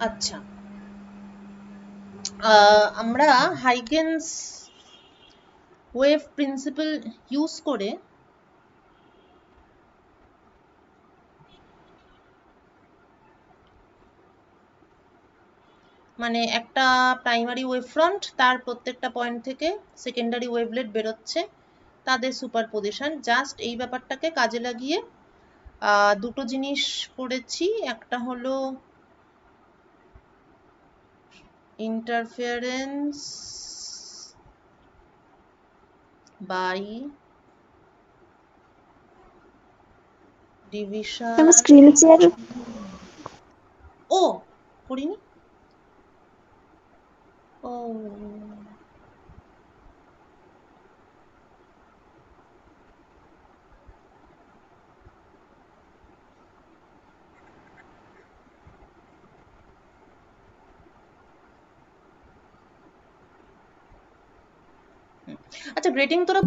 আচ্ছা, আমরা Huygens wave principal use করে মানে একটা প্রাইমারি ওয়েভ ফ্রন্ট, তার প্রত্যেকটা পয়েন্ট থেকে সেকেন্ডারি ওয়েভলেট বেরোচ্ছে, তাদের সুপারপজিশন, জাস্ট এই ব্যাপারটাকে কাজে লাগিয়ে দুটো জিনিস করেছি। একটা হলো interference by division. Screen share ও করিনি। ও আচ্ছা, গ্রেটিং তোরা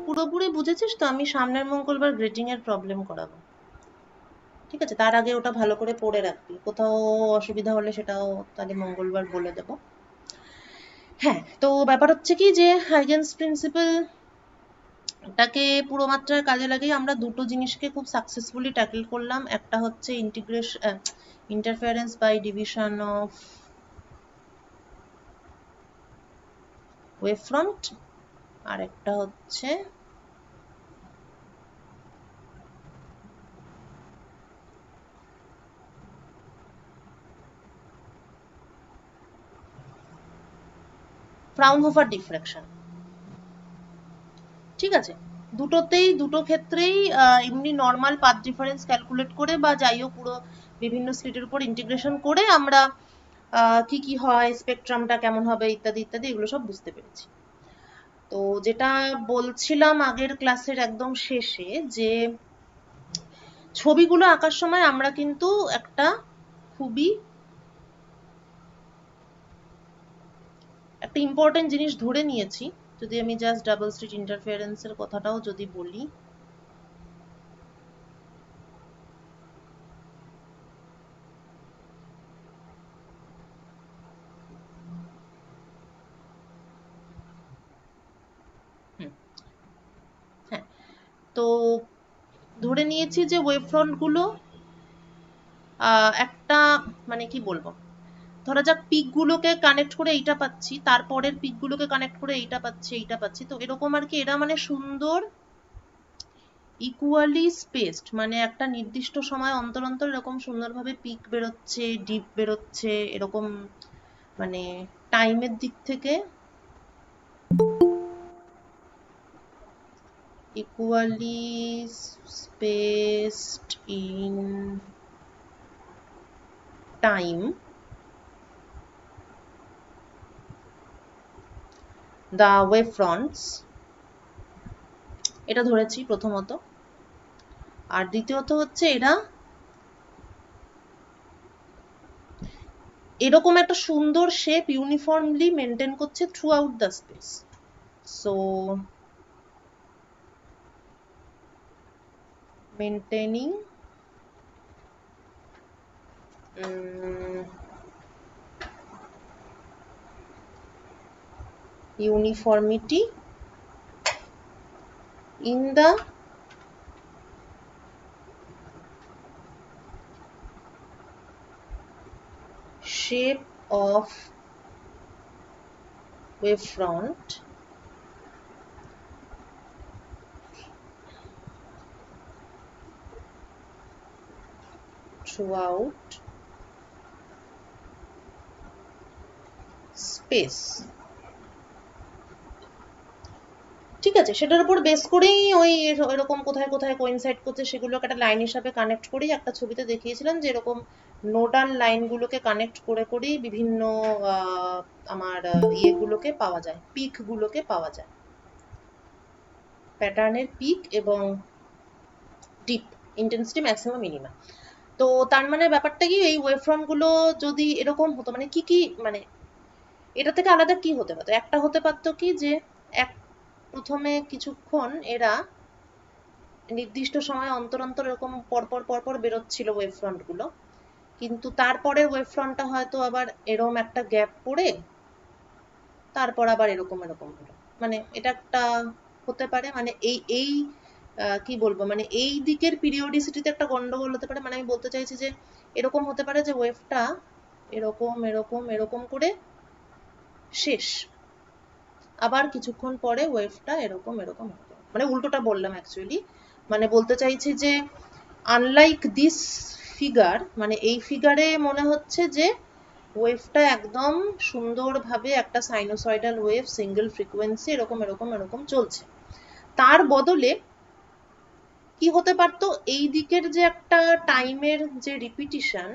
পুরোপুরি বুঝেছিস তো? আমি সামনের মঙ্গলবার গ্রেটিং এর প্রবলেম করাবো, ঠিক আছে? তার আগে ওটা ভালো করে পড়ে রাখবি, কোথাও অসুবিধা হলে সেটাও তাহলে মঙ্গলবার বলে দেবো। হ্যাঁ, তো ব্যাপার হচ্ছে কি যে হাইগেনস প্রিন্সিপাল টাকে পুরো মাত্রায় কাজে লাগিয়ে আমরা দুটো জিনিসকে খুব সাকসেসফুলি ট্যাকল করলাম। একটা হচ্ছে interference by division of wave front, আর একটা হচ্ছে ফ্রাউনহোফার ডিফ্রাকশন। ঠিক আছে, দুটো ক্ষেত্রেই এমনি নর্মাল পাথ ডিফারেন্স ক্যালকুলেট করে বা যাই হোক পুরো বিভিন্ন স্লিটের উপর ইন্টিগ্রেশন করে আমরা কি কি হয়, স্পেকট্রামটা কেমন হবে ইত্যাদি ইত্যাদি এগুলো সব বুঝতে পেরেছি। তো যেটা বলছিলাম আগের ক্লাসের একদম শেষে, যে ছবিগুলো আঁকার সময় আমরা কিন্তু একটা খুবই একটা ইম্পর্টেন্ট জিনিস ধরে নিয়েছি। যদি আমি জাস্ট ডাবল স্লিট ইন্টারফারেন্সের কথাটাও যদি বলি, হ্যাঁ, তো ধরে নিয়েছি যে ওয়েভ ফ্রন্ট গুলো একটা মানে কি বলবো, ধরা যাক পিক গুলোকে কানেক্ট করে এইটা পাচ্ছি, তারপরের পিক গুলোকে কানেক্ট করে এইটা পাচ্ছি, এইটা পাচ্ছি, তো এরকম আর কি। এরা মানে সুন্দর ইকুয়ালি স্পেসড, মানে একটা নির্দিষ্ট সময় অন্তর অন্তর এরকম সুন্দরভাবে পিক বেরোচ্ছে, ডিপ বেরোচ্ছে, এরকম মানে টাইমের দিক থেকে equally spaced in time the wave fronts, এটা ধরেছি প্রথমত। আর দ্বিতীয়ত হচ্ছে এরা এরকম একটা সুন্দর শেপ ইউনিফর্মলি মেনটেন করছে through out the space. So maintaining uniformity in the shape of wavefront throughout space। ঠিক আছে, সেটার উপর বেস করেই ওই এরকম কোথায় কোথায় কোইনসাইড করছে সেগুলোকে একটা লাইন হিসাবে কানেক্ট করেই একটা ছবিতে দেখিয়েছিলাম যে এরকম নোডাল লাইনগুলোকে কানেক্ট করে করেই বিভিন্ন আমার ইয়েগুলোকে পাওয়া যায়, পিক গুলোকে পাওয়া যায়, প্যাটার্নের পিক এবং ডিপ, ইন্টেন্সিটি ম্যাক্সিমাম মিনিমাম। তো তার মানে ব্যাপারটা কি, এই ওয়েভফ্রন্ট গুলো যদি এরকম হতো, মানে কি কি মানে এটা থেকে আলাদা কি হতে পারতো? একটা হতে পারতো কি যে এক প্রথমে কিছুক্ষণ এরা নির্দিষ্ট সময় অন্তর অন্তর এরকম পরপর পরপর বেরোচ্ছিল ওয়েভ ফ্রন্ট গুলো, কিন্তু তারপরের ওয়েভ ফ্রন্টটা হয়তো আবার এরকম একটা গ্যাপ পড়ে তারপর আবার এরকম এরকম হলো। মানে এটা একটা হতে পারে, মানে এই এই কি বলবো, মানে এই দিকের পিরিয়ডিসিটিতে একটা গন্ডগোল হতে পারে। মানে আমি বলতে চাইছি যে এরকম হতে পারে যে ওয়েভটা এরকম এরকম এরকম করে শেষ, আবার কিছুক্ষণ পরে ওয়েভটা এরকম এরকম হবে। মানে উল্টোটা বললাম অ্যাকচুয়ালি। মানে বলতে চাইছি যে আনলাইক দিস ফিগার, মানে এই ফিগারে মনে হচ্ছে যে ওয়েভটা একদম সুন্দরভাবে একটা সাইনোসয়েডাল ওয়েভ সিঙ্গেল ফ্রিকোয়েন্সি এরকম এরকম এরকম চলছে। তার বদলে কি হতে পারতো, এই দিকের যে একটা টাইমের যে রিপিটিশন,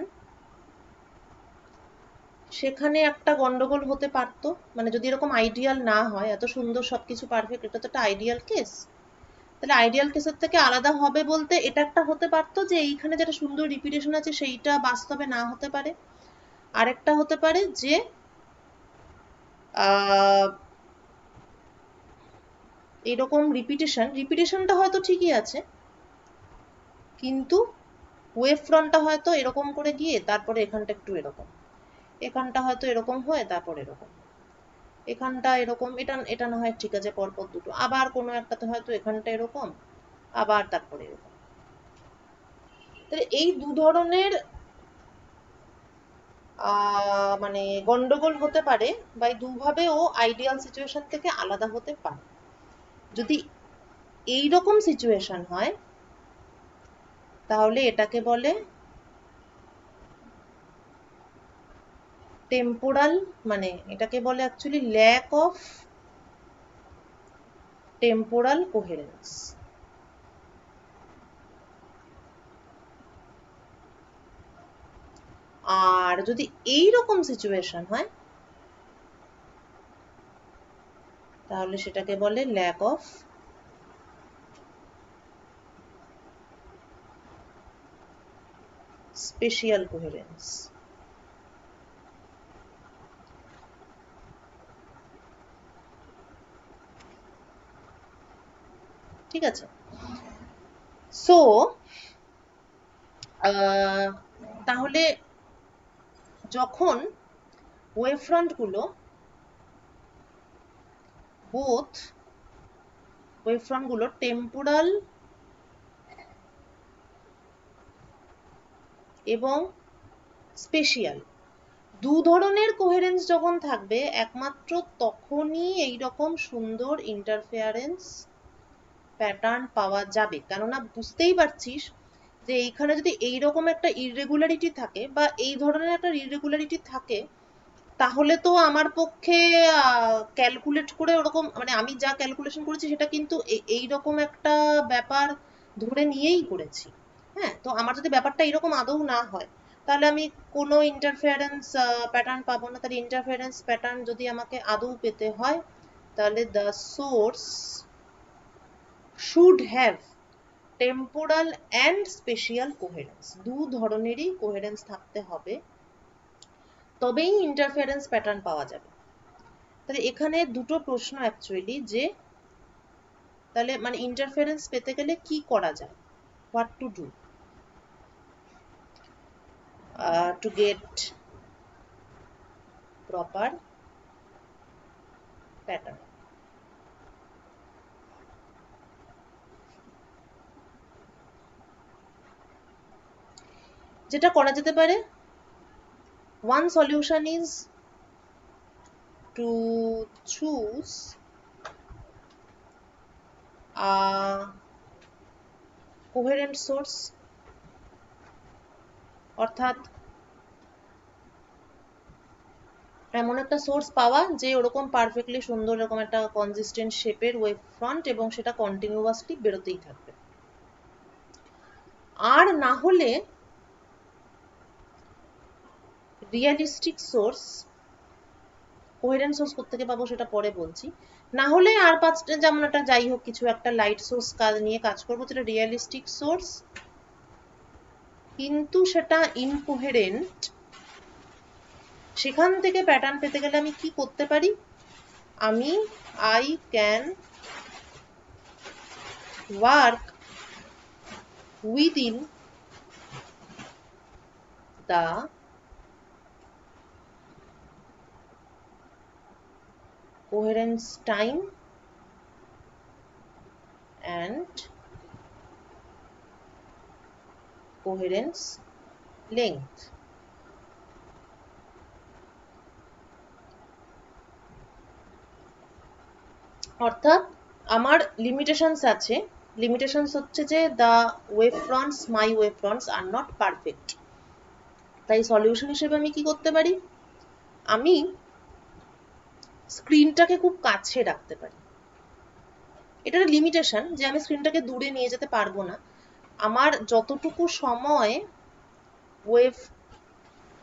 সেখানে একটা গন্ডগোল হতে পারতো। মানে যদি এরকম আইডিয়াল না হয়, এত সুন্দর সবকিছু পারফেক্ট, এটা তো একটা আইডিয়াল কেস, তাহলে আইডিয়াল কেসের থেকে আলাদা হবে বলতে এটা একটা হতে পারতো যে এইখানে যেটা সুন্দর রিপিটেশন আছে সেইটা বাস্তবে না হতে পারে। আরেকটা হতে পারে যে এরকম রিপিটেশনটা হয়তো ঠিকই আছে, কিন্তু ওয়েভ ফ্রন্টটা হয়তো এরকম করে গিয়ে তারপরে এখানটা একটু এরকম, এখানটা হয়তো এরকম হয়ে তারপর এরকম, এখানটা এরকম, এটা এটা না হয় ঠিক আছে পরপর দুটো, আবার কোনো একটাতে হয়তো এখানটা এরকম, আবার তারপরে এরকম। তাহলে এই দু ধরনের মানে গন্ডগোল হতে পারে, বা এই দুভাবেও আইডিয়াল সিচুয়েশন থেকে আলাদা হতে পারে। যদি এইরকম সিচুয়েশন হয় তাহলে এটাকে বলে টেম্পোরাল, মানে এটাকে বলে actually lack of temporal coherence. আর যদি এই রকম সিচুয়েশন হয় তাহলে সেটাকে বলে ল্যাক অফ স্পেশিয়াল কোহেরেন্স। ঠিক আছে? সো তাহলে যখন ওয়েভ ফ্রন্ট গুলো বোথ ওয়েভ ফ্রন্ট গুলো টেম্পোরাল এবং স্পেশিয়াল দু ধরনের কোহেরেন্স যখন থাকবে, একমাত্র তখনই এইরকম সুন্দর ইন্টারফেয়ারেন্স প্যাটার্ন পাওয়া যাবে। কেননা বুঝতেই পারছিস যে এইখানে যদি এইরকম একটা ইররেগুলারিটি থাকে বা এই ধরনের একটা ইররেগুলারিটি থাকে, তাহলে তো আমার পক্ষে ক্যালকুলেট করে ওরকম, মানে আমি যা ক্যালকুলেশন করেছি সেটা কিন্তু এইরকম একটা ব্যাপার ধরে নিয়েই করেছি। হ্যাঁ, তো আমার যদি ব্যাপারটা এরকম আদৌ না হয় তাহলে আমি কোনো ইন্টারফেয়ারেন্স প্যাটার্ন পাবো না। তাহলে ইন্টারফেয়ারেন্স প্যাটার্ন যদি আমাকে আদৌ পেতে হয় তাহলে the source should have temporal and spatial coherence, দু ধরনেরই কোহেরেন্স থাকতে হবে, তবেই ইন্টারফেয়ারেন্স প্যাটার্ন পাওয়া যাবে। তাহলে এখানে দুটো প্রশ্ন অ্যাকচুয়ালি, যে তাহলে মানে ইন্টারফেরেন্স পেতে গেলে কি করা যায়, what to do to get proper pattern. যেটা করা যেতে পারে, one solution is to choose a coherent source, অর্থাৎ এমন একটা সোর্স পাওয়া যে ওরকম পারফেক্টলি সুন্দর এরকম একটা কনসিস্টেন্ট শেপের ওয়েভ ফ্রন্ট এবং সেটা কন্টিনিউয়াসলি বেরোতেই থাকবে। আর না হলে রিয়েলিস্টিক সোর্স, কোহেরেন্ট সোর্স কোত্থেকে পাবো সেটা পরে বলছি, না হলে আর পাঁচটা যেমন একটা যাই হোক কিছু একটা লাইট সোর্স নিয়ে কাজ করবো, যেটা রিয়েলিস্টিক সোর্স কিন্তু সেটা ইনকোহেরেন্ট। সেখান থেকে প্যাটার্ন পেতে গেলে আমি কি করতে পারি, আমি I can work within the coherence time and coherence length. অর্থাৎ আমার লিমিটেশনস আছে, লিমিটেশনস হচ্ছে যে the wave fronts, my wave fronts are not perfect. তাই সলিউশন হিসেবে আমি কি করতে পারি, আমি স্ক্রিনটাকে খুব কাছে রাখতে পারি। এটা একটা লিমিটেশন যে আমি স্ক্রিনটাকে দূরে নিয়ে যেতে পারবো না। আমার যতটুকু সময় ওয়েভ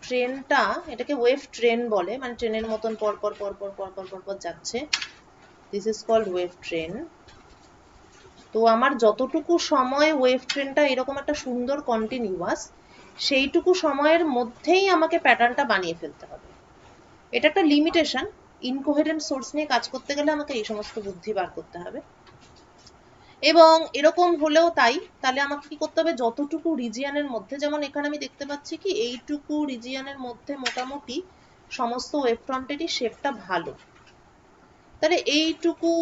ট্রেনটা, এটাকে ওয়েভ ট্রেন বলে, মানে ট্রেনের মতন পরপর পরপর পরপর পরপর যাচ্ছে, this is called wave train. তো আমার যতটুকু সময় ওয়েভ ট্রেনটা এরকম একটা সুন্দর কন্টিনিউয়াস, সেইটুকু সময়ের মধ্যেই আমাকে প্যাটার্নটা বানিয়ে ফেলতে হবে। এটা একটা লিমিটেশন। ইনকোহেরেন্ট সোর্স নিয়ে কাজ করতে গেলে আমাকে এই সমস্ত বুদ্ধি বার করতে হবে। এবং এরকম হলেও তাই, তাহলে আমাকে কি করতে হবে, যতটুকু রিজিয়নের মধ্যে, যেমন এখানে আমি দেখতে পাচ্ছি কি এইটুকু রিজিয়নের মধ্যে মোটামুটি সমস্ত ওয়েভ ফ্রন্টেরই শেপটা ভালো, তাহলে এইটুকু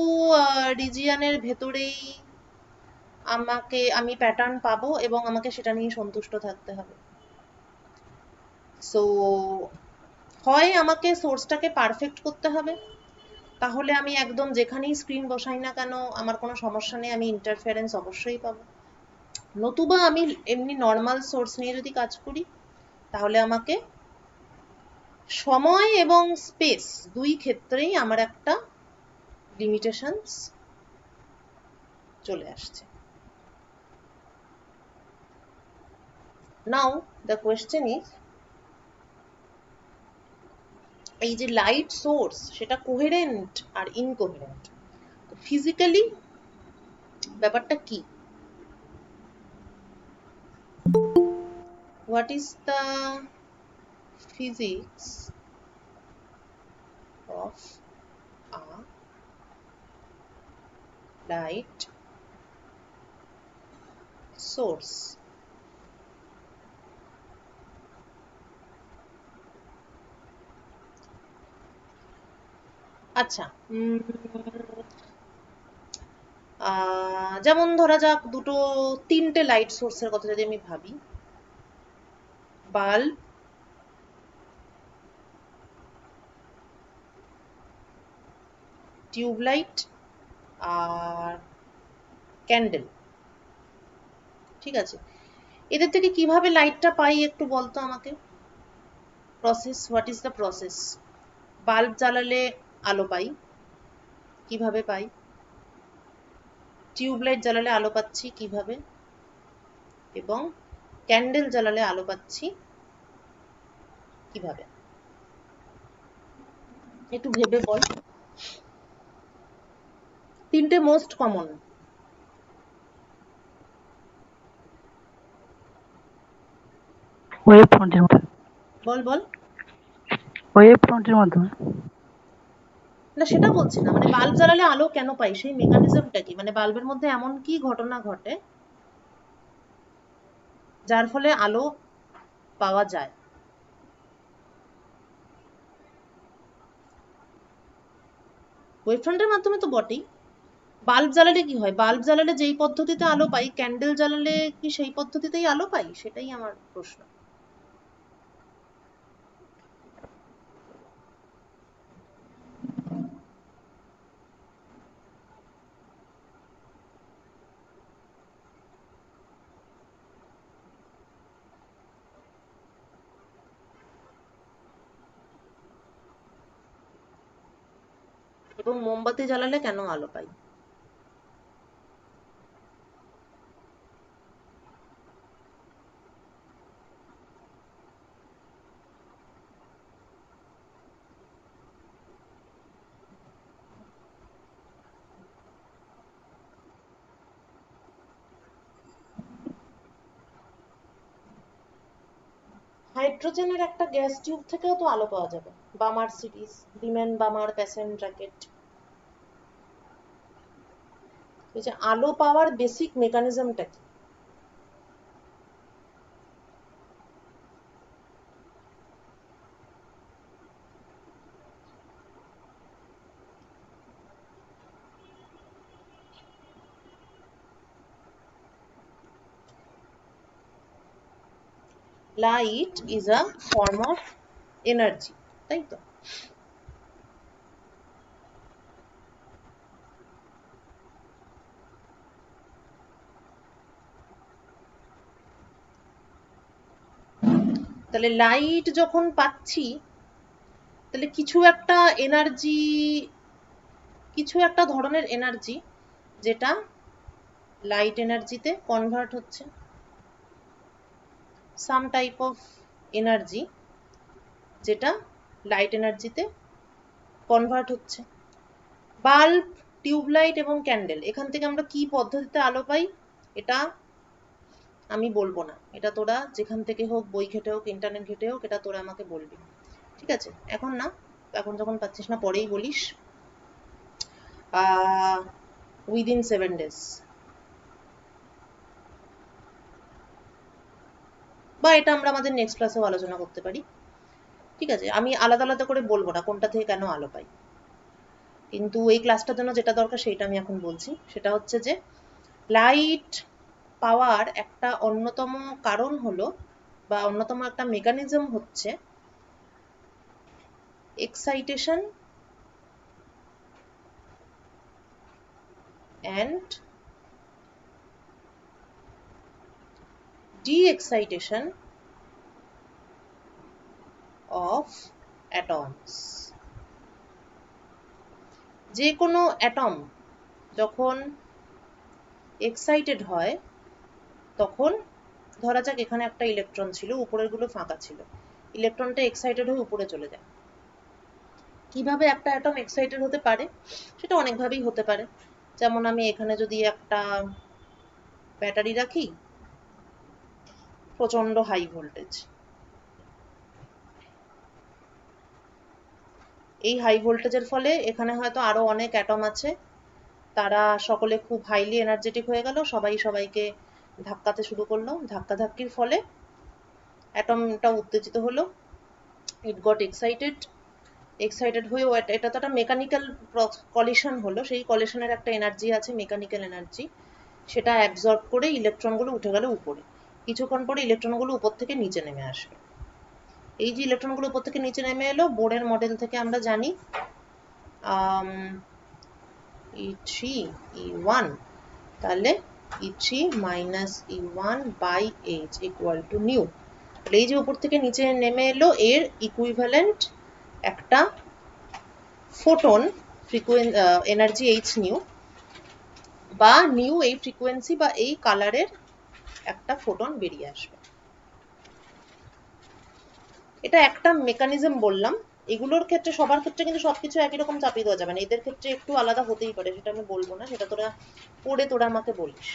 রিজিয়নের ভেতরেই আমি প্যাটার্ন পাবো এবং আমাকে সেটা নিয়ে সন্তুষ্ট থাকতে হবে। সো হয় আমাকে সোর্সটাকে পারফেক্ট করতে হবে, তাহলে আমি একদম যেখানেই স্ক্রিন বসাই না কেন আমার কোনো সমস্যা নেই, আমি ইন্টারফারেন্স অবশ্যই পাবো। নতুবা আমি এমনি নর্মাল সোর্স নিয়ে যদি কাজ করি তাহলে আমাকে সময় এবং স্পেস দুই ক্ষেত্রেই আমার একটা লিমিটেশনস চলে আসছে। নাও দ্য কোয়েশ্চেন ইজ, এই যে লাইট সোর্স সেটা কোহেরেন্ট আর ইনকোহেরেন্ট, ফিজিক্যালি ব্যাপারটা কি? What is the physics of a light source? আচ্ছা, যেমন ধরা যাক দুটো তিনটে লাইট সোর্সের কথা যদি আমি ভাবি, বাল্ব, টিউবলাইট আর ক্যান্ডেল, ঠিক আছে, এদের থেকে কিভাবে লাইটটা পাই একটু বলতো আমাকে। Process, what is the process? Bulb জ্বালালে আলো পাই, কিভাবে পাই? টিউবলাইট জ্বালালে আলো পাচ্ছি কিভাবে? এবং ক্যান্ডেল জ্বালালে আলো পাচ্ছি কিভাবে? একটু ভেবে বল। তিনটে মোস্ট কমন। ওয়েভ ফ্রন্টের মাধ্যমে। বল বল। ওয়েভ ফ্রন্টের মাধ্যমে। না সেটা বলছি না, মানে বাল্ব জ্বালালে আলো কেন পাই, সেই মেকানিজমটা কি, মানে বাল্বের মধ্যে এমন কি ঘটনা ঘটে যার ফলে আলো পাওয়া যায়? ওয়েভ ফ্রন্টের মাধ্যমে তো বটেই। বাল্ব জ্বালালে কি হয়, বাল্ব জ্বালালে যেই পদ্ধতিতে আলো পাই, ক্যান্ডেল জ্বালালে কি সেই পদ্ধতিতেই আলো পাই? সেটাই আমার প্রশ্ন। এবং মোমবাতি জ্বালালে কেন আলো পাই? হাইড্রোজেনের একটা গ্যাস টিউব থেকেও তো আলো পাওয়া যাবে, বা মার্সিডিজ বিমেন বামার প্যাসেন্ট র্যাকেট। এই যে আলো পাওয়ার বেসিক মেকানিজমটা কি? Light is a form of energy, তাই তো? তাহলে লাইট যখন পাচ্ছি, তাহলে কিছু একটা এনার্জি, কিছু একটা ধরনের এনার্জি যেটা লাইট এনার্জিতে কনভার্ট হচ্ছে, সাম টাইপ অফ এনার্জি যেটা লাইট এনার্জিতে কনভার্ট হচ্ছে। বাল্ব, টিউবলাইট এবং ক্যান্ডেল, এখান থেকে আমরা কি পদ্ধতিতে আলো পাই এটা আমি বলবো না, এটা তোরা যেখান থেকে হোক, বই ঘেটে হোক, ইন্টারনেট ঘেটে হোক, এটা তোরা আমাকে বলবি, ঠিক আছে? এখন না, এখন যখন পাচ্ছিস না পরেই বলিস। উইদিন 7 days, বা এটা আমরা আমাদের নেক্সট ক্লাসেও আলোচনা করতে পারি, ঠিক আছে? আমি আলাদা আলাদা করে বলবো না কোনটা থেকে কেন আলো পাই, কিন্তু এই ক্লাসটার জন্য যেটা দরকার সেটা আমি এখন বলছি। সেটা হচ্ছে যে লাইট পাওয়ার একটা অন্যতম কারণ হলো, বা অন্যতম একটা মেকানিজম হচ্ছে excitation and de-excitation of atoms। যে কোনো অ্যাটম যখন এক্সাইটেড হয়, তখন ধরা যাক এখানে একটা ইলেকট্রন ছিল, উপরের গুলো ফাঁকা ছিল, ইলেকট্রনটা এক্সাইটেড হয়ে উপরে চলে যায়। কিভাবে একটা অ্যাটম এক্সাইটেড হতে পারে? সেটা অনেকভাবেই হতে পারে। যেমন আমি এখানে যদি একটা ব্যাটারি রাখি, প্রচন্ড হাই ভোল্টেজ, এই হাই ভোল্টেজের ফলে এখানে হয়তো আরো অনেক অ্যাটম আছে, তারা সকলে খুব হাইলি এনার্জেটিক হয়ে গেল, সবাই সবাইকে ধাক্কাতে শুরু করলো, ধাক্কাধাক্কির ফলে অ্যাটমটা উত্তেজিত হলো, ইট গট এক্সাইটেড, এক্সাইটেড হয়ে এটা তো একটা মেকানিক্যাল কলিশন হলো, সেই কলিশনের একটা এনার্জি আছে, মেকানিক্যাল এনার্জি, সেটা অ্যাবজর্ব করে ইলেকট্রনগুলো উঠে গেল উপরে। কিছুক্ষণ পরে ইলেকট্রনগুলো উপর থেকে নিচে নেমে আসবে। এই যে ইলেকট্রনগুলো উপর থেকে নিচে নেমে এলো, বোরের মডেল থেকে আমরা জানি E3 E1, তাহলে E3 minus E1 by H equal to nu. তাহলে এই যে উপর থেকে নিচে নেমে এলো, এর ইকুইভ্যালেন্ট একটা ফোটন এনার্জি H নিউ, বা নিউ এই ফ্রিকোয়েন্সি বা এই কালারের একটা ফোটন বেরিয়ে আসবে। এটা একটা মেকানিজম বললাম। এগুলোর ক্ষেত্রে, সবার ক্ষেত্রে কিন্তু সবকিছু একই রকম চাপিয়ে দেওয়া যাবে না, এদের ক্ষেত্রে একটু আলাদা হতেই পারে, সেটা আমি বলবো না, সেটা তোরা পড়ে তোরা আমাকে বলিস।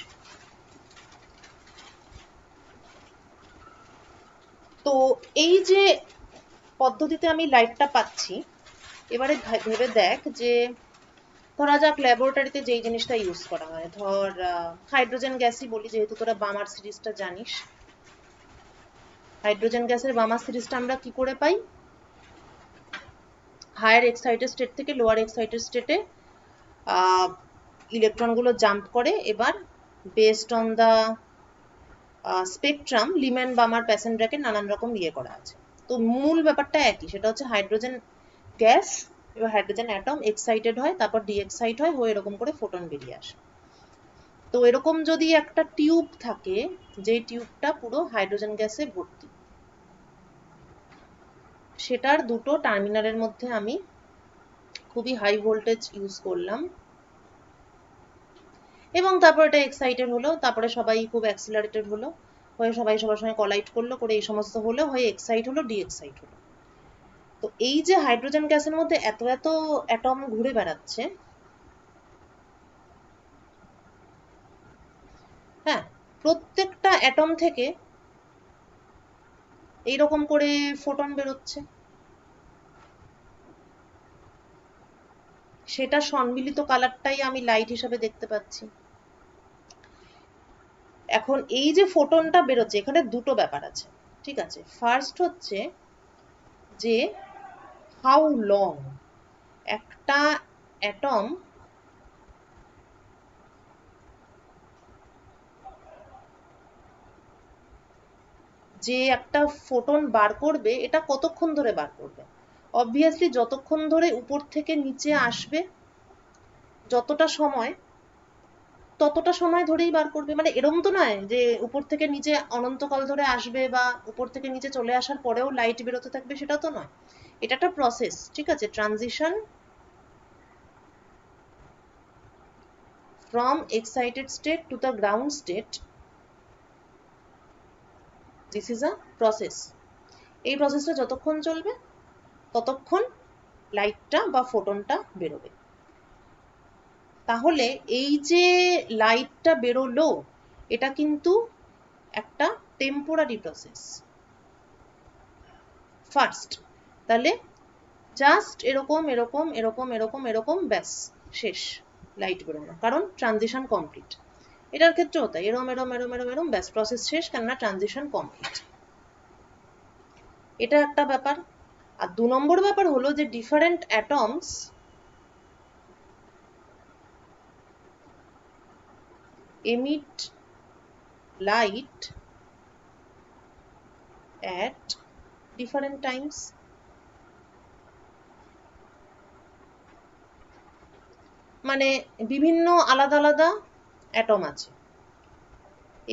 তো এই যে পদ্ধতিতে আমি লাইটটা পাচ্ছি, এবারে ভেবে দেখ যে ধরা যাক ল্যাবরেটরিতে যেই জিনিসটা ইউজ করা হয়, ধর হাইড্রোজেন গ্যাসই বলি, যেহেতু তোরা বামার সিরিজটা জানিস। হাইড্রোজেন গ্যাসের বামার সিরিজটা আমরা কি করে পাই? হায়ার এক্সাইটেড স্টেট থেকে লোয়ার এক্সাইটেড স্টেটে ইলেকট্রনগুলো জাম্প করে, এবার based on the spectrum, Lyman Balmer Paschen bracket নানান রকম ইয়ে করা আছে। তো মূল ব্যাপারটা একই, সেটা হচ্ছে হাইড্রোজেন গ্যাস এবার হাইড্রোজেন অ্যাটম এক্সাইটেড হয়, তারপর ডিএক্সাইট হয়, হয়ে এরকম করে ফোটন বেরিয়ে আসে। তো এরকম যদি একটা টিউব থাকে, যে টিউবটা পুরো হাইড্রোজেন গ্যাসে ভর্তি, সেটার দুটো টার্মিনালের মধ্যে আমি খুবই হাই ভোল্টেজ ইউজ করলাম, এবং তারপর এটা এক্সাইটেড হলো, তারপরে সবাই খুব অ্যাক্সিলারেটেড হলো, হয়ে সবাই সবার সঙ্গে কলাইড করলো, করে এই সমস্ত হলো, হয়ে এক্সাইট হলো, ডিএক্সাইট হলো। তো এই যে হাইড্রোজেন গ্যাসের মধ্যে এত এত অ্যাটম ঘুরে বেড়াচ্ছে, হ্যাঁ, প্রত্যেকটা অ্যাটম থেকে এইরকম করে ফোটন বেরোচ্ছে, সেটা সম্মিলিত কালারটাই আমি লাইট হিসাবে দেখতে পাচ্ছি। এখন এই যে ফোটনটা বেরোচ্ছে, এখানে দুটো ব্যাপার আছে, ঠিক আছে? ফার্স্ট হচ্ছে যে হাউ লং একটা অ্যাটম যে একটা ফোটন বার করবে, এটা কতক্ষণ ধরে বার করবে? অবভিয়াসলি যতক্ষণ ধরে উপর থেকে নিচে আসবে, যতটা সময়, ততটা সময় ধরেই বার করবে। মানে এরকম তো নয় যে উপর থেকে নিচে অনন্তকাল ধরে আসবে বা উপর থেকে নিচে চলে আসার পরেও লাইট বেরোতে থাকবে, সেটা তো নয়। এটা একটা প্রসেস, ঠিক আছে? Transition from excited state to the ground state, this is a process. এই প্রসেসটা যতক্ষণ চলবে ততক্ষণ লাইটটা বা ফোটনটা বেরোবে। তাহলে এই যে লাইটটা বেরোলো, এটা কিন্তু একটা টেম্পোরারি প্রসেস ফার্স্ট। তাহলে জাস্ট এরকম এরকম এরকম এরকম এরকম, ব্যাস শেষ লাইট বেরোনো, কারণ ট্রানজিশন কমপ্লিট। এটার ক্ষেত্রেও তাই, এরম এরম এরম এরম এরম, ব্যাস প্রসেস শেষ, কেননা ট্রানজিশন কমপ্লিট। এটা একটা ব্যাপার। আর 2 নম্বর ব্যাপার হলো যে different atoms emit light at different times. মানে বিভিন্ন আলাদা আলাদা অ্যাটম আছে,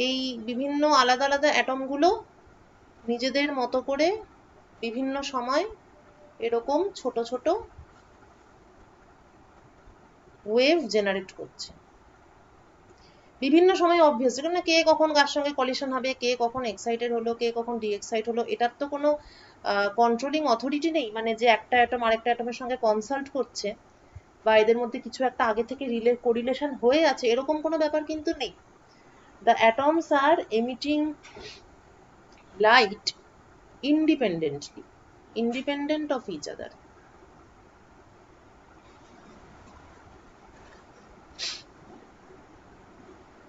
এই বিভিন্ন আলাদা আলাদা অ্যাটমগুলো নিজেদের মতো করে বিভিন্ন সময় এরকম ছোট ছোট ওয়েভ জেনারেট করছে বিভিন্ন সময়। অবভিয়াসলি, কারণ কে কখন কার সঙ্গে কলিশন হবে, কে কখন এক্সাইটেড হলো, কে কখন ডিএক্সাইট হলো, এটার তো কোনো কন্ট্রোলিং অথরিটি নেই। মানে যে একটা অ্যাটম আরেকটা অ্যাটমের সঙ্গে কনসাল্ট করছে বা এদের মধ্যে কিছু একটা আগে থেকে কোরিলেশন হয়ে আছে, এরকম কোনো ব্যাপার কিন্তু নেই। The atoms are emitting light independently, independent of each other.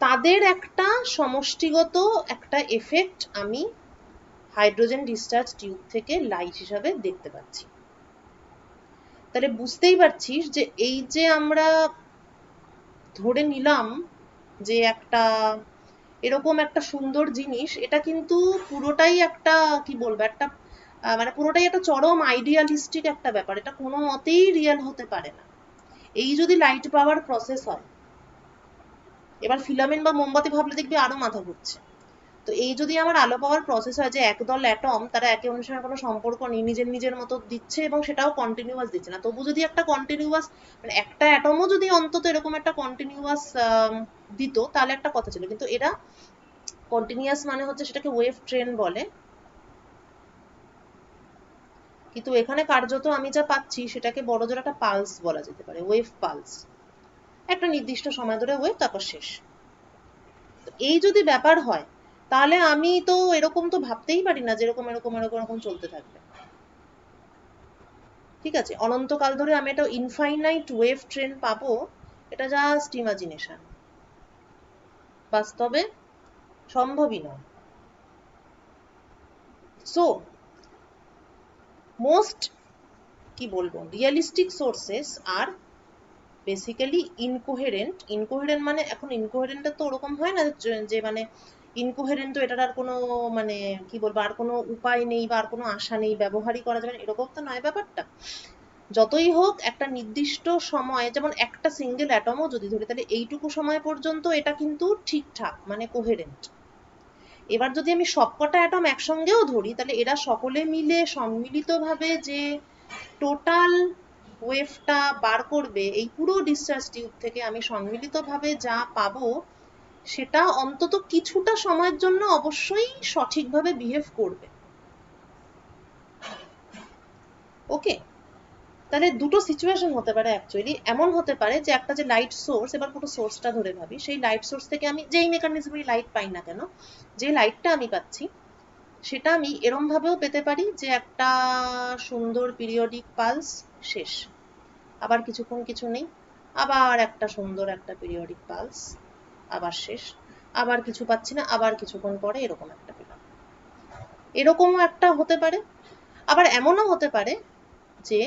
তাদের একটা সমষ্টিগত একটা এফেক্ট আমি হাইড্রোজেন ডিসচার্জ টিউব থেকে লাইট হিসাবে দেখতে পাচ্ছি। তাহলে বুঝতেই পারছিস যে এই যে আমরা ধরে নিলাম যে একটা এরকম একটা সুন্দর জিনিস, এটা কিন্তু পুরোটাই একটা কি বলবো, একটা মানে পুরোটাই একটা চরম আইডিয়ালিস্টিক একটা ব্যাপার। এটা কোনো মতেই রিয়েল হতে পারে না। এই যদি লাইট পাওয়ার প্রসেস হয়, এবার ফিলামেন্ট বা মোমবাতি ভাবলে দেখবি আরো মাথা ঘুরছে। তো এই যদি আমার আলো পাওয়ার প্রসেস হয় যে একদল অ্যাটম তারা একে অন্যের সঙ্গে কোনো সম্পর্ক নেই, নিজের নিজের মতো দিচ্ছে এবং সেটাও কন্টিনিউয়াস দিচ্ছে না, তবু যদি একটা কন্টিনিউয়াস, মানে একটা অ্যাটমও যদি অন্তত এরকম একটা কন্টিনিউয়াস দিত, তাহলে একটা কথা ছিল। কিন্তু এরা কন্টিনিউয়াস মানে হচ্ছে সেটাকে ওয়েভ ট্রেন বলে, কিন্তু এখানে কার্যত আমি যা পাচ্ছি সেটাকে বড়জোর একটা পালস বলা যেতে পারে, ওয়েভ পালস। একটা নির্দিষ্ট সময় ধরে ওয়েভ, তারপর শেষ। তো এই যদি ব্যাপার হয়, তাহলে আমি তো এরকম তো ভাবতেই পারি না যে এরকম এরকম এরকম এরকম চলতে থাকবে। ঠিক আছে, অনন্তকাল ধরে আমি একটা ইনফাইনাইট ওয়েভ ট্রেন পাবো, এটা জাস্ট ইমাজিনেশন, বাস্তবে সম্ভবই নয়। সো মোস্ট কি বলবো, রিয়েলিস্টিক সোর্সেস আর বেসিক্যালি ইনকোহেরেন্ট। ইনকোহেরেন্ট মানে এখন ইনকোহেরেন্টটা তো ওরকম হয় না যে মানে ইনকোহেরেন্ট তো এটার আর কোনো মানে কি বলবো, আর কোনো উপায় নেই বা আর কোনো আশা নেই, ব্যবহারই করা যাবে না, এরকম তো নয় ব্যাপারটা। যতই হোক একটা নির্দিষ্ট সময়, যেমন একটা সিঙ্গেল অ্যাটমও যদি ধরি, তাহলে এইটুকু সময় পর্যন্ত এটা কিন্তু ঠিকঠাক, মানে কোহেরেন্ট। এবার যদি আমি সবকটা অ্যাটম একসঙ্গেও ধরি, তাহলে এরা সকলে মিলে সম্মিলিতভাবে যে টোটাল ওয়েভটা বার করবে এই পুরো ডিসচার্জ টিউব থেকে, আমি সম্মিলিতভাবে যা পাবো সেটা অন্তত কিছুটা সময়ের জন্য অবশ্যই সঠিকভাবে বিহেভ করবে। ওকে, তাহলে দুটো সিচুয়েশন হতে পারে অ্যাকচুয়ালি। এমন হতে পারে যে একটা যে লাইট সোর্স, এবার পুরো সোর্সটা ধরে ভাবি, সেই লাইট সোর্স থেকে আমি যেই মেকানিজমে লাইট পাই না কেন, যে লাইটটা আমি পাচ্ছি সেটা আমি এরম ভাবেও পেতে পারি যে একটা সুন্দর পিরিয়ডিক পালস, শেষ, আবার কিছুক্ষণ কিছু নেই, আবার একটা সুন্দর একটা পিরিয়ডিক পালস, আবার শেষ, আবার কিছু পাচ্ছি না, আবার কিছুক্ষণ পরে এরকম একটা পেলাম। এরকমও একটা হতে পারে। আবার এমনও হতে পারে যে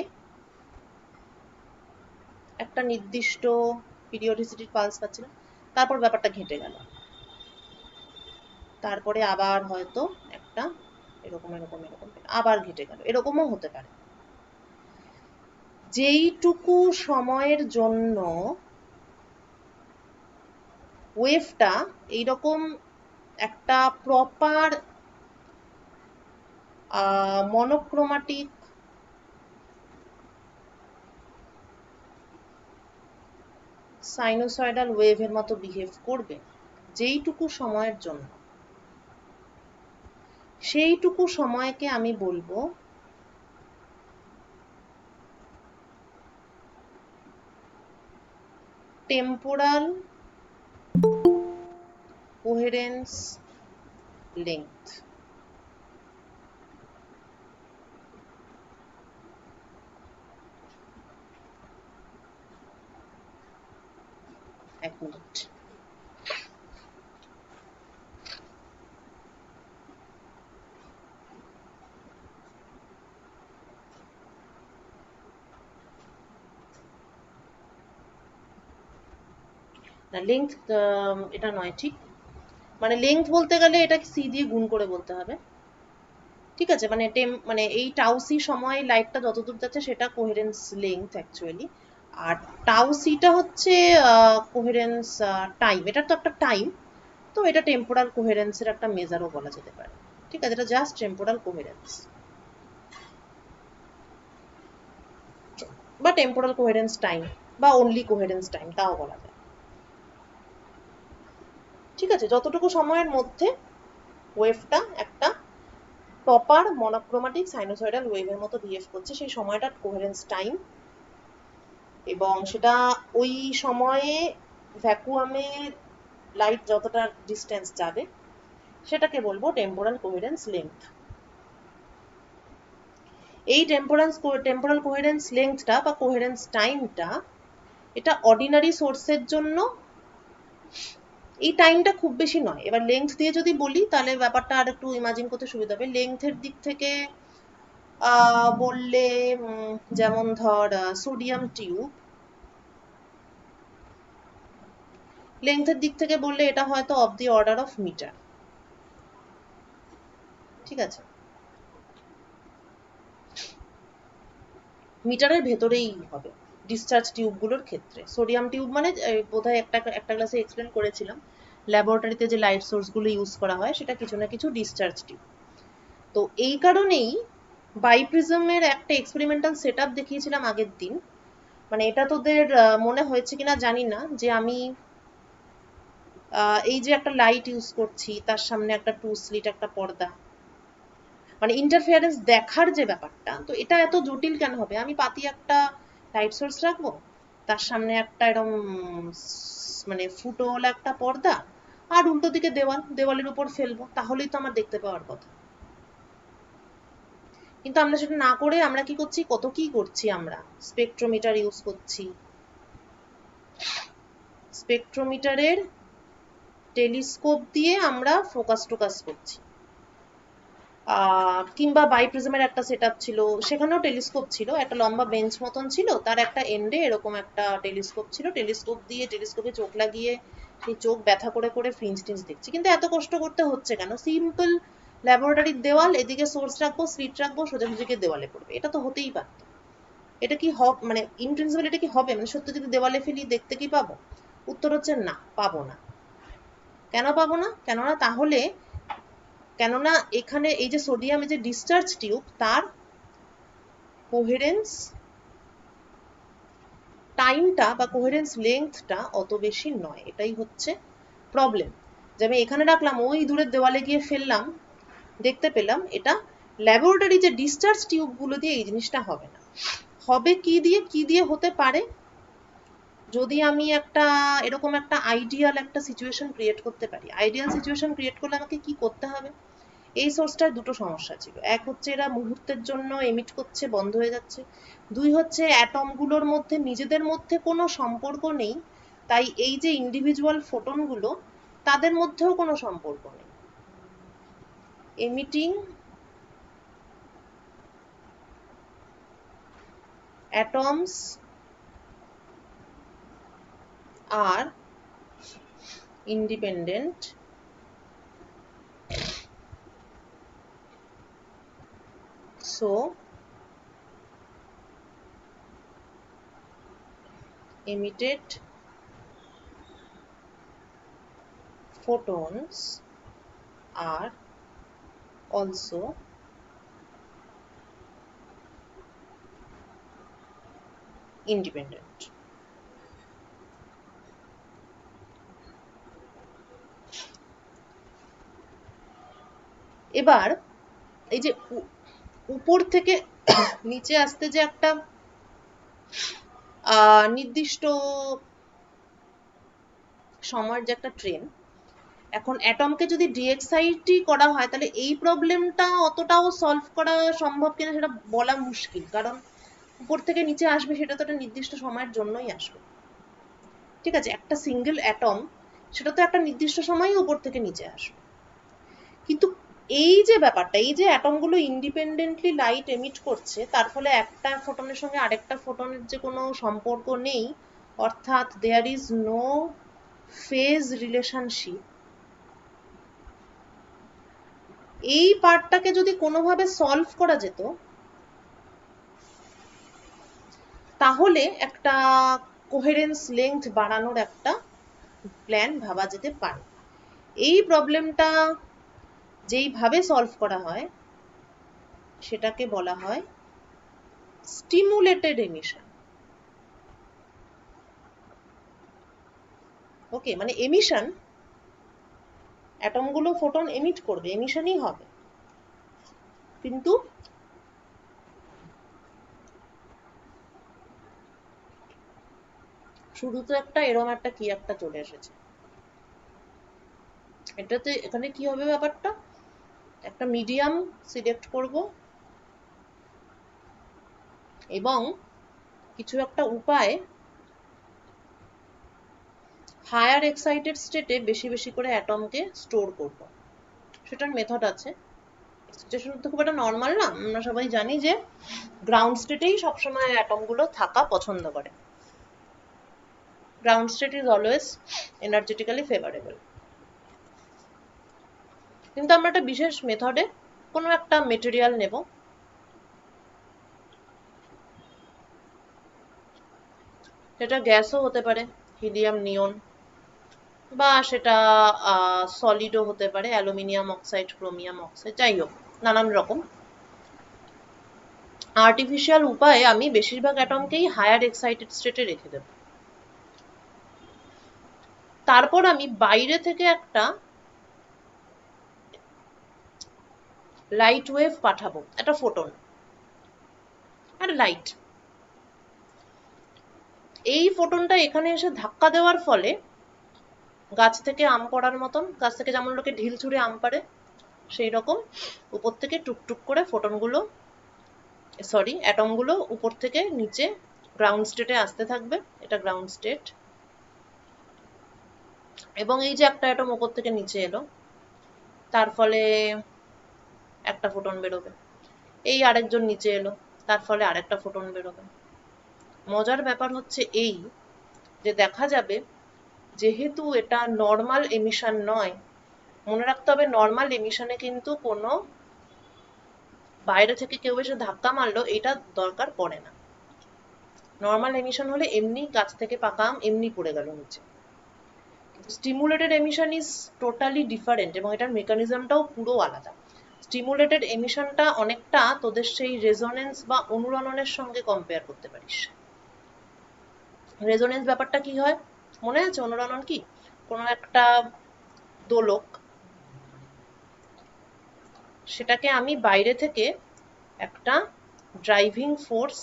একটা নির্দিষ্ট পিরিয়ডিসিটির পালস পাচ্ছিলাম, তারপর ব্যাপারটা ঘেটে গেল, তারপরে আবার হয়তো ওয়েভটা এরকম এরকম এরকম আবার ঘেটে গেল, এরকমও হতে পারে। যেইটুকু সময়ের জন্য ওয়েভটা এইরকম একটা প্রপার মনোক্রোমাটিক সাইনোসয়েডাল ওয়েভের মতো বিহেভ করবে, যেইটুকু সময়ের জন্য, সেইটুকু সময়কে আমি বলবো টেম্পোরাল কোহেরেন্স লেংথ। এক মিনিট। না, লেংথ এটা নয়, ঠিক মানে লেংথ বলতে গেলে এটাকে সি দিয়ে গুণ করে বলতে হবে, ঠিক আছে? মানে মানে এই টাউ সি সময় লাইটটা যতদূর যাচ্ছে সেটা কোহেরেন্স লেংথ অ্যাকচুয়ালি, আর টাউ সিটা হচ্ছে কোহেরেন্স টাইম। এটা তো একটা টাইম, তো এটা টেম্পোরাল কোহেরেন্সের একটা মেজারও বলা যেতে পারে, ঠিক আছে? এটা জাস্ট টেম্পোরাল কোহেরেন্স বা টেম্পোরাল কোহেরেন্স টাইম বা অনলি কোহেরেন্স টাইম, তাও বলা যায়, ঠিক আছে? যতটুকু সময়ের মধ্যে ওয়েভটা একটা প্রপার মনোক্রোমাটিক সাইনোসয়েডাল ওয়েভের মতো বিহেভ করছে, সেই সময়টা কোহেরেন্স টাইম, এবং সেটা ওই সময়ে ভ্যাকুয়ামে লাইট যতটা ডিস্টেন্স যাবে সেটাকে বলবো টেম্পোরাল কোহেরেন্স লেংথ। এই টেম্পোরাল কোহেরেন্স লেংথটা বা কোহেরেন্স টাইমটা, এটা অর্ডিনারি সোর্সের জন্য এই টাইমটা খুব বেশি নয়। এবার লেংথ দিয়ে যদি বলি তাহলে ব্যাপারটা আর একটু ইমাজিন করতে সুবিধা হবে। লেংথের দিক থেকে বললে যেমন ধর সোডিয়াম টিউব, লেংথের দিক থেকে বললে এটা হয়তো of the order of metre, ঠিক আছে? মিটারের ভেতরেই হবে ডিসচার্জ টিউবগুলোর ক্ষেত্রে। সোডিয়াম টিউব মানে বোধহয় একটা ক্লাসে এক্সপ্লেন করেছিলাম, ল্যাবরেটরিতে যে লাইট সোর্সগুলো ইউজ করা হয় সেটা কিছু না কিছু ডিসচার্জ টিউব। তো এই কারণেই বাইপ্রিজমের একটা এক্সপেরিমেন্টাল সেট আপ দেখিয়েছিলাম আগের দিন। মানে এটা তোদের মনে হয়েছে কিনা জানি না, যে আমি এই যে একটা লাইট ইউজ করছি, তার সামনে একটা 2 স্লিট একটা পর্দা, মানে ইন্টারফিয়ারেন্স দেখার যে ব্যাপারটা, তো এটা এত জটিল কেন হবে? আমি পাতি একটা লাইট সোর্স রাখবো, তার সামনে একটা এরকম মানে ফুটোওয়ালা একটা পর্দা, আর উল্টো দিকে দেওয়াল, দেওয়ালের উপর ফেলবো, তাহলেই তো আমার দেখতে পাওয়ার কথা। কিন্তু আমরা সেটা না করে আমরা কি করছি, কত কি করছি, আমরা স্পেকট্রোমিটার ইউজ করছি, স্পেকট্রোমিটারের টেলিস্কোপ দিয়ে আমরা ফোকাস টোকাস করছি, কিংবা বাইপ্রিজমের একটা সেট আপ ছিল, সেখানেও টেলিস্কোপ ছিল, একটা লম্বা বেঞ্চ মতন ছিল, তার একটা এন্ডে এরকম একটা টেলিস্কোপ ছিল, টেলিস্কোপ দিয়ে টেলিস্কোপে চোখ লাগিয়ে সেই চোখ ব্যথা করে করে ফ্রিঞ্জ টিঞ্জ দেখছি। কিন্তু এত কষ্ট করতে হচ্ছে কেন? সিম্পল ল্যাবরেটরির দেওয়াল, এদিকে সোর্স রাখবো, স্লিট রাখবো, সোজাসুজিকে দেওয়ালে পড়বে, এটা তো হতেই পারত। এটা কি মানে ইন প্রিন্সিপাল এটা কি হবে? মানে সত্যি যদি দেওয়ালে ফেলি দেখতে কি পাবো? উত্তর হচ্ছে না, পাবো না। কেন পাবো না? কেননা এখানে এই যে সোডিয়ামের যে ডিসচার্জ টিউব, তার কোহেরেন্স টাইমটা বা কোহেরেন্স লেংথটা অত বেশি নয়, এটাই হচ্ছে প্রবলেম। যে আমি এখানে রাখলাম, ওই দূরের দেওয়ালে গিয়ে ফেললাম, দেখতে পেলাম, এটা ল্যাবরেটরি যে ডিসচার্জ টিউবগুলো দিয়ে এই জিনিসটা হবে না। হবে কি দিয়ে হতে পারে? যদি আমি একটা এরকম একটা আইডিয়াল একটা সিচুয়েশন ক্রিয়েট করতে পারি। আইডিয়াল সিচুয়েশন ক্রিয়েট করলে আমাকে কি করতে হবে? এই সোর্সটার দুটো সমস্যা ছিল। এক হচ্ছে এরা মুহূর্তের জন্য এমিট করছে, বন্ধ হয়ে যাচ্ছে। দুই হচ্ছে অ্যাটমগুলোর মধ্যে নিজেদের মধ্যে কোনো সম্পর্ক নেই, তাই এই যে ইন্ডিভিজুয়াল ফোটনগুলো, তাদের মধ্যেও কোনো সম্পর্ক নেই। Emitting atoms R independent also emitted photons are also independent. এবার এই যে উপর থেকে নিচে আসতে যে একটা নির্দিষ্ট সময়ের যে একটা ট্রেন, এখন অ্যাটমকে যদি ডিএক্সাইটই করা হয় তাহলে এই প্রবলেমটা অতটাও সলভ করা সম্ভব কিনা সেটা বলা মুশকিল, কারণ উপর থেকে নিচে আসবে সেটা তো একটা নির্দিষ্ট সময়ের জন্যই আসবে। ঠিক আছে, একটা সিঙ্গেল অ্যাটম সেটা তো একটা নির্দিষ্ট সময়ই উপর থেকে নিচে আসবে, কিন্তু এই যে ব্যাপারটা, এই যে অ্যাটমগুলো ইন্ডিপেন্ডেন্টলি লাইট এমিট করছে, তার ফলে একটা ফোটনের সঙ্গে আরেকটা ফোটনের যে কোনো সম্পর্ক নেই, অর্থাৎ there is no phase relationship, এই পার্টটাকে যদি কোনোভাবে সলভ করা যেত তাহলে একটা কোহেরেন্স লেংথ বাড়ানোর একটা প্ল্যান ভাবা যেতে পারে। এই প্রবলেমটা যেইভাবে সলভ করা হয় সেটাকে বলা হয় স্টিমুলেটেড এমিশন। ওকে, মানে এমিশন, অ্যাটমগুলো ফোটন এমিট করবে, এমিশনই হবে, কিন্তু শুধু তো একটা এরম একটা কি একটা চলে এসেছে। এটাতে এখানে কি হবে ব্যাপারটা, একটা মিডিয়াম সিলেক্ট করব এবং কিছু একটা উপায়ে হায়ার এক্সাইটেড স্টেটে বেশি বেশি করে অ্যাটমকে স্টোর করব, সেটার মেথড আছে। সিচুয়েশন তো খুব একটা নর্মাল না, আমরা সবাই জানি যে গ্রাউন্ড স্টেটেই সবসময় অ্যাটমগুলো থাকা পছন্দ করে। Ground state is always energetically favourable. কিন্তু আমরা একটা বিশেষ মেথডে কোনো একটা মেটেরিয়াল নেব, সেটা গ্যাসও হতে পারে, হিলিয়াম নিয়ন, বা সেটা সলিডও হতে পারে, অ্যালুমিনিয়াম অক্সাইড, ক্রোমিয়াম অক্সাইড, যাই হোক নানান রকম। আর্টিফিশিয়াল উপায়ে আমি বেশিরভাগ অ্যাটমকেই হায়ার এক্সাইটেড স্টেটে রেখে দেব। তারপর আমি বাইরে থেকে একটা লাইট ওয়েভ পাঠাবো, একটা ফোটন, একটা লাইট। এই ফোটনটা এখানে এসে ধাক্কা দেওয়ার ফলে গাছ থেকে আম পড়ার মতন, গাছ থেকে যেমন লোকে ঢিল ছুঁড়ে আম পাড়ে, সেই রকম উপর থেকে টুকটুক করে ফোটনগুলো, সরি অ্যাটমগুলো উপর থেকে নিচে গ্রাউন্ড স্টেটে আসতে থাকবে। এটা গ্রাউন্ড স্টেট, এবং এই যে একটা অ্যাটম উপর থেকে নিচে এলো, তার ফলে একটা ফোটন বেরোবে, এই আরেকজন নিচে এলো, তার ফলে আরেকটা ফোটন বেরোবে। মজার ব্যাপার হচ্ছে এই যে দেখা যাবে যেহেতু এটা নর্মাল এমিশন নয়, মনে রাখতে হবে নর্মাল এমিশনে কিন্তু কোনো বাইরে থেকে কেউ এসে ধাক্কা মারলো এটা দরকার পড়ে না। নর্মাল এমিশন হলে এমনি গাছ থেকে পাকা আম এমনি পড়ে গেল নিচে। Stimulated emission is totally different, এবং এটার মেকানিজমটাও পুরো আলাদা। স্টিমুলেটেড এমিশনটা অনেকটা তোদের সেই রেজোনেন্স বা অনুরণনের সঙ্গে কম্পেয়ার করতে পারিস। রেজোনেন্স ব্যাপারটা কি হয় মনে আছে? অনুরণন কি, কোনো একটা দোলক, সেটাকে আমি বাইরে থেকে একটা ড্রাইভিং ফোর্স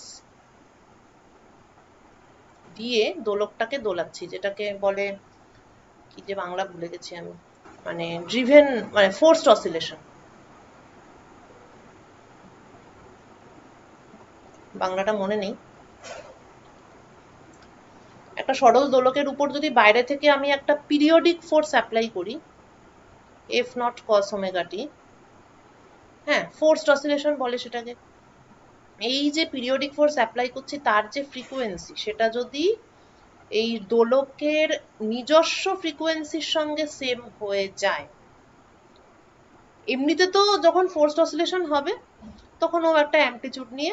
দিয়ে দোলকটাকে দোলাচ্ছি, যেটাকে বলে কি যে বাংলা ভুলে গেছি আমি, মানে ড্রিভেন, মানে ফোর্সড অসিলেশন, বাংলাটা মনে নেই। একটা সরল দোলকের উপর যদি বাইরে থেকে আমি একটা পিরিয়ডিক ফোর্স অ্যাপ্লাই করি, F not cos omega t, হ্যাঁ ফোর্সড অসিলেশন বলে সেটাকে। এই যে পিরিয়ডিক ফোর্স অ্যাপ্লাই করছি তার যে ফ্রিকোয়েন্সি, সেটা যদি এই দোলকের নিজস্ব ফ্রিকোয়েন্সির সঙ্গে সেম হয়ে যায়, এমনিতে তো যখন ফোর্সড অসিলেশন হবে তখন ও একটা অ্যামপ্লিচিউড নিয়ে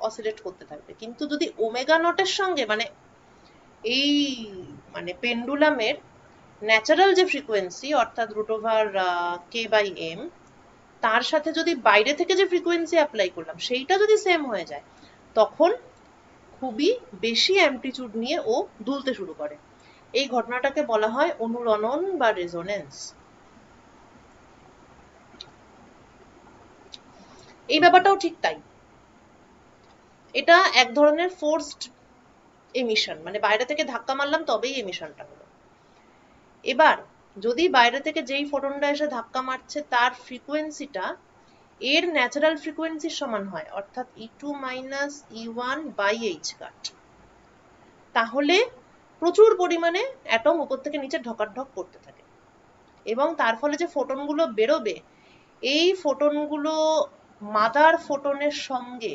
অসিলেট করতে থাকবে। কিন্তু যদি ওমেগা নটের সঙ্গে মানে এই মানে পেন্ডুলামের ন্যাচারাল যে ফ্রিকোয়েন্সি অর্থাৎ √k/m, তার সাথে যদি বাইরে থেকে যে ফ্রিকোয়েন্সি অ্যাপ্লাই করলাম সেইটা যদি সেম হয়ে যায়, তখন খুবই বেশি অ্যামপ্লিচিউড নিয়ে ও দুলতে শুরু করে। এই ঘটনাটাকে বলা হয় অনুরণন বা রেজোনেন্স। এই ব্যাপারটাও ঠিক তাই। এটা এক ধরনের ফোর্সড এমিশন, মানে বাইরে থেকে ধাক্কা মারলাম তবেই এমিশনটা হলো। এবার যদি বাইরে থেকে যেই ফোটনটা এসে ধাক্কা মারছে তার ফ্রিকোয়েন্সিটা এর ন্যাচারাল ফ্রিকোয়েন্সির সমান হয়, অর্থাৎ E2 - E1/h কাট, তাহলে প্রচুর পরিমাণে অ্যাটম উপর থেকে নিচে ঢকাঢক করতে থাকে এবং তার ফলে যে ফোটনগুলো বেরোবে এই ফোটনগুলো মাদার ফোটনের সঙ্গে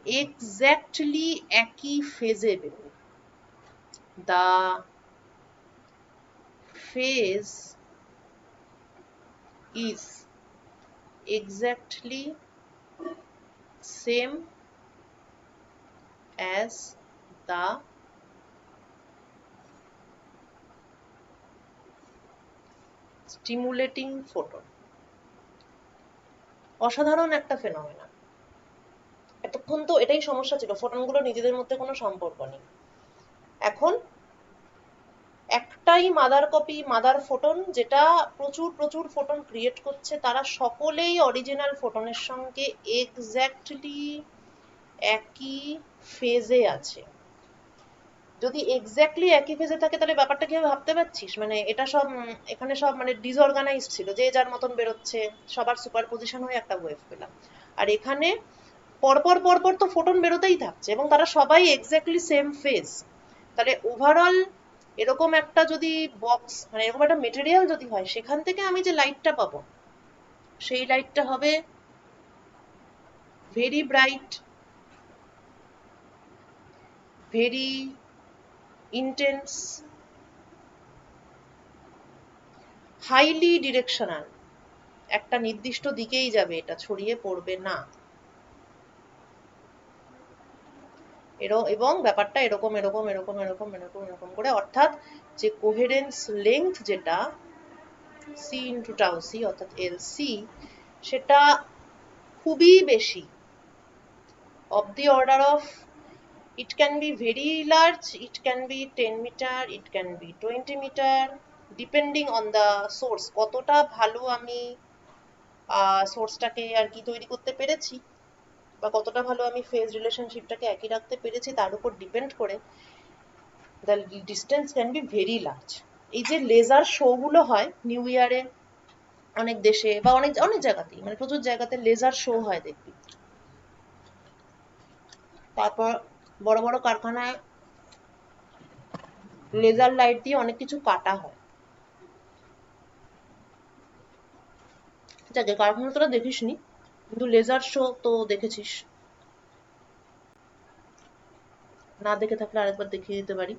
এক্স্যাক্টলি একই ফেজে বেরোবে। The phase is exactly same as the stimulating photon. অসাধারণ একটা ফেনোমেনা। এতক্ষণ তো এটাই সমস্যা ছিল, ফোটনগুলো নিজেদের মধ্যে কোনো সম্পর্ক নেই। এখন একটাই মাদার কপি, মাদার ফোটন, যেটা প্রচুর প্রচুর ফোটন ক্রিয়েট করছে, তারা সকলেই অরিজিনাল ফোটনের সঙ্গে এক্স্যাক্টলি একই ফেজে আছে। যদি এক্স্যাক্টলি একই ফেজে থাকে তাহলে ব্যাপারটা কি ভাবতে পারছিস? মানে এটা সব এখানে সব মানে ডিসঅর্গানাইজ ছিল, যে যার মতন বেরোচ্ছে, সবার সুপার পজিশন হয়ে একটা ওয়েভ পেলাম। আর এখানে পরপর পরপর তো ফোটন বেরোতেই থাকছে এবং তারা সবাই এক্স্যাক্টলি সেম ফেজ। তাহলে ওভারঅল এরকম একটা যদি বক্স মানে এরকম একটা মেটেরিয়াল যদি হয়, সেখান থেকে আমি যে লাইটটা পাবো সেই লাইটটা হবে very bright, very intense, highly directional, একটা নির্দিষ্ট দিকেই যাবে, এটা ছড়িয়ে পড়বে না। এবং ব্যাপারটা এরকম এরকম এরকম এরকম এরকম এরকম করে, অর্থাৎ যে কোহেরেন্স লেংথ যেটা c/τc অর্থাৎ LC, সেটা খুবই বেশি, of the order of, it can be very large, it can be 10 meter, it can be 20 meter, depending on the source, কতটা ভালো আমি সোর্সটাকে আর কি তৈরি করতে পেরেছি বা কতটা ভালো আমি ফেজ রিলেশনশিপটাকে একই রাখতে পেরেছি তার উপর ডিপেন্ড করে the distance can be very large. এই যে লেজার শো গুলো হয় নিউ ইয়ারে অনেক দেশে বা অনেক অনেক জায়গাতেই, মানে প্রচুর জায়গাতে লেজার শো হয় দেখবি। তারপর বড় বড় কারখানায় লেজার লাইট দিয়ে অনেক কিছু কাটা হয়। যাকে কারখানা তোরা দেখিসনি, কিন্তু লেজার শো তো দেখেছিস। না দেখে থাকলে আরেকবার দেখিয়ে দিতে পারি।